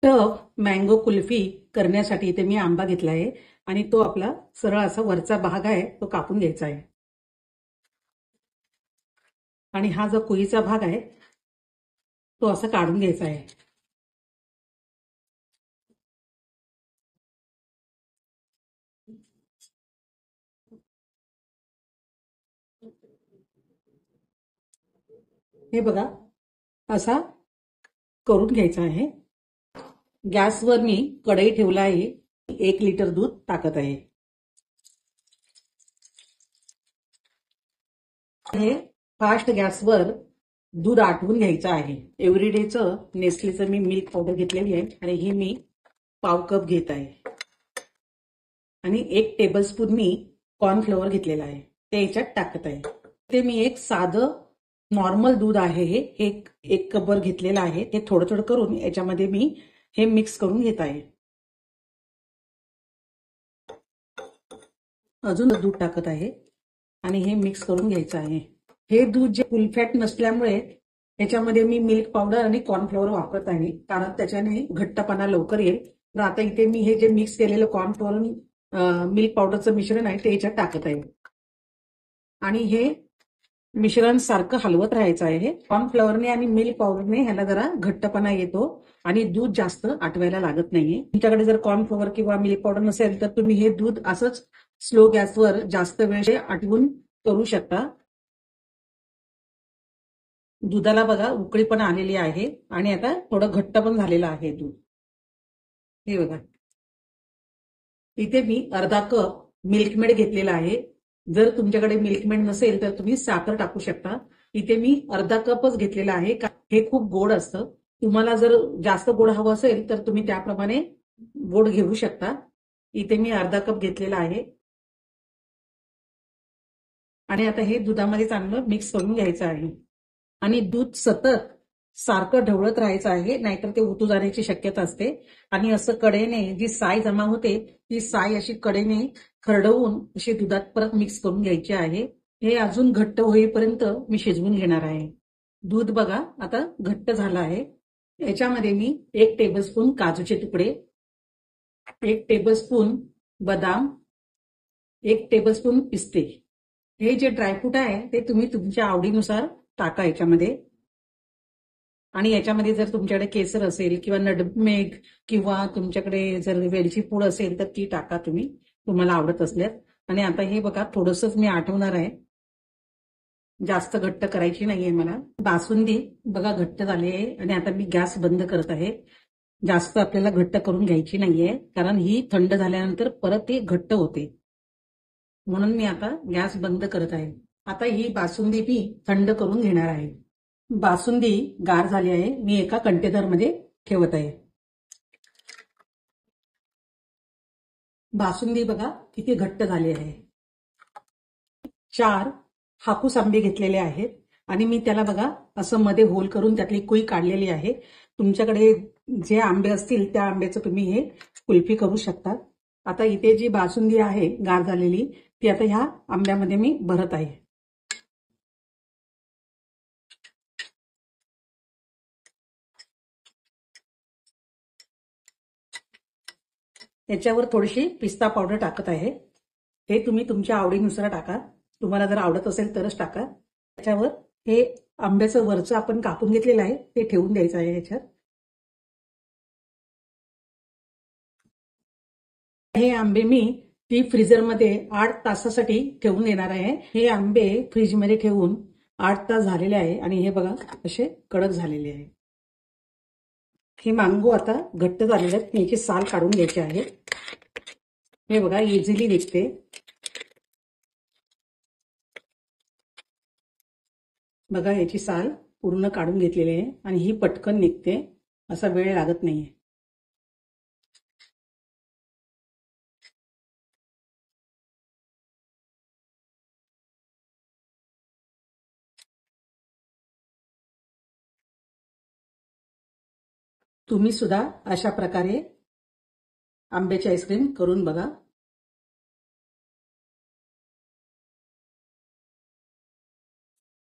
Tough mango kulfi करण्यासाठी इथे मी आंबा घेतला आहे आणि तो आपला सरळ असा वरचा भाग आहे तो कापून घ्यायचा आहे आणि हा जो कुईचा भाग आहे तो असा काढून घ्यायचा आहे. हे बघा असा करून घ्यायचा आहे. गॅसवर मी कढई ठेवला आहे. 1 लिटर दूध टाकत आहे. हे फास्ट गॅसवर दूध आटवून घ्यायचं आहे. एव्हरीडेचं नेस्लेचं मी मिल्क पावडर घेतलेली आहे आणि ही मी पाव कप घेत आहे आणि 1 टेबलस्पून मी कॉर्नफ्लॉवर घेतलेला आहे ते याच्यात टाकत आहे. ते मी एक साधं नॉर्मल दूध आहे हे एक कपवर घेतलेलं आहे. ते थोडं थोडं करून याच्यामध्ये मी हे मिक्स करून घेत आहे. अजून दूध टाकत आहे आणि हे मिक्स करून घ्यायचं आहे. हे दूध जे फुल फॅट नसल्यामुळे याच्यामध्ये मी मिल्क पावडर आणि कॉर्नफ्लॉवर वापरत आहे कारण त्याच्याने घट्टपणा लवकर येईल. तर आता इथे मी हे जे मिक्स केलेलं कॉर्नफ्लॉवर मिल्क पावडरचं मिश्रण आहे ते याच्यात टाकत आहे आणि हे मिश्रण सारखं हलवत राहायचं आहे. कॉर्नफ्लॉवरने आणि मिल्क पावडरने ह्याला जरा घट्टपणा येतो आणि दूध जास्त आटवायला लागत नाहीये. तुमच्याकडे जर कॉर्नफ्लॉवर किंवा मिल्क पावडर नसेल तर तुम्ही हे दूध असंच स्लो गॅसवर जास्त वेळ आटवून करू शकता. दुधाला बघा उकळी पण आलेली आहे आणि आता थोडं घट्ट पण झालेलं आहे दूध. हे बघा इथे मी अर्धा कप मिल्कमेड घेतलेला आहे. जर तुमच्याकडे मिल्कमेड नसेल तर तुम्ही साखर टाकू शकता. इथे मी अर्धा कपच घेतलेला आहे. हे खूप गोड असतं. तुम्हाला जर जास्त गोड हवं असेल तर तुम्ही त्याप्रमाणे गोड घेऊ शकता. इथे मी अर्धा कप घेतलेला आहे आणि आता हे दुधामध्ये चांगलं मिक्स करून घ्यायचं आहे आणि दूध सतत सारखं ढवळत राहायचं आहे नाहीतर ते उतू जाण्याची शक्यता असते. आणि असं कडेने जी साय जमा होते ती साय अशी कडेने खरडवून अशी दुधात परत मिक्स करून घ्यायची आहे. हे अजून घट्ट होईपर्यंत मी शिजवून घेणार आहे. दूध बघा आता घट्ट झालं आहे. याच्यामध्ये मी 1 टेबलस्पून काजूचे तुकडे, 1 टेबलस्पून बदाम, 1 टेबलस्पून पिस्ते, हे जे ड्रायफ्रूट आहे ते तुम्ही तुमच्या आवडीनुसार टाका याच्यामध्ये. आणि याच्यामध्ये जर तुमच्याकडे केसर असेल किंवा नटमेग किंवा तुमच्याकडे जर वेलची पूड असेल तर ती टाका तुम्ही तुम्हाला आवडत असल्यास. आणि आता हे बघा थोडंसंच मी आटवणार आहे. जास्त घट्ट करायची नाहीये मला. बासुंदी बघा घट्ट झाली आहे आणि आता मी गॅस बंद करत आहे. जास्त आपल्याला घट्ट करून घ्यायची नाहीये कारण ही थंड झाल्यानंतर परत ती घट्ट होते. म्हणून मी आता गॅस बंद करत आहे. आता ही बासुंदी मी थंड करून घेणार आहे. बासुंदी गार झाली आहे. मी एका कंटेनरमध्ये ठेवत आहे. बासुंदी बघा किती घट्ट झाली आहे. 4 हापूस आंबे घेतलेले आहेत आणि मी त्याला बघा असं मध्ये होल करून त्यातली कुई काढलेली आहे. तुमच्याकडे जे आंबे असतील त्या आंब्याचं तुम्ही हे कुल्फी करू शकता. आता इथे जी बासुंदी आहे गार झालेली ती आता ह्या आंब्यामध्ये मी भरत आहे. याच्यावर थोडीशी पिस्ता पावडर टाकत आहे. हे तुम्ही तुमच्या आवडीनुसार टाका. तुम्हाला जर आवडत असेल तरच टाका. त्याच्यावर हे आंब्याचं वरचं आपण कापून घेतलेलं आहे ते ठेवून द्यायचं आहे याच्यात. हे आंबे मी डीप फ्रीजरमध्ये 8 तासासाठी ठेवून देणार आहे. हे आंबे फ्रीजमध्ये ठेवून 8 तास झालेले आहे आणि हे बघा असे कडक झालेले आहे. हे मँगो आता घट्ट झालेले आहेत. याची साल काढून घ्यायची आहे. हे बघा इझिली निघते. बघा याची साल पूर्ण काढून घेतलेली आहे आणि ही पटकन निघते. असा वेळ लागत नाहीये. तुम्ही सुद्धा अशा प्रकारे आंब्याची आईस्क्रीम करून बघा.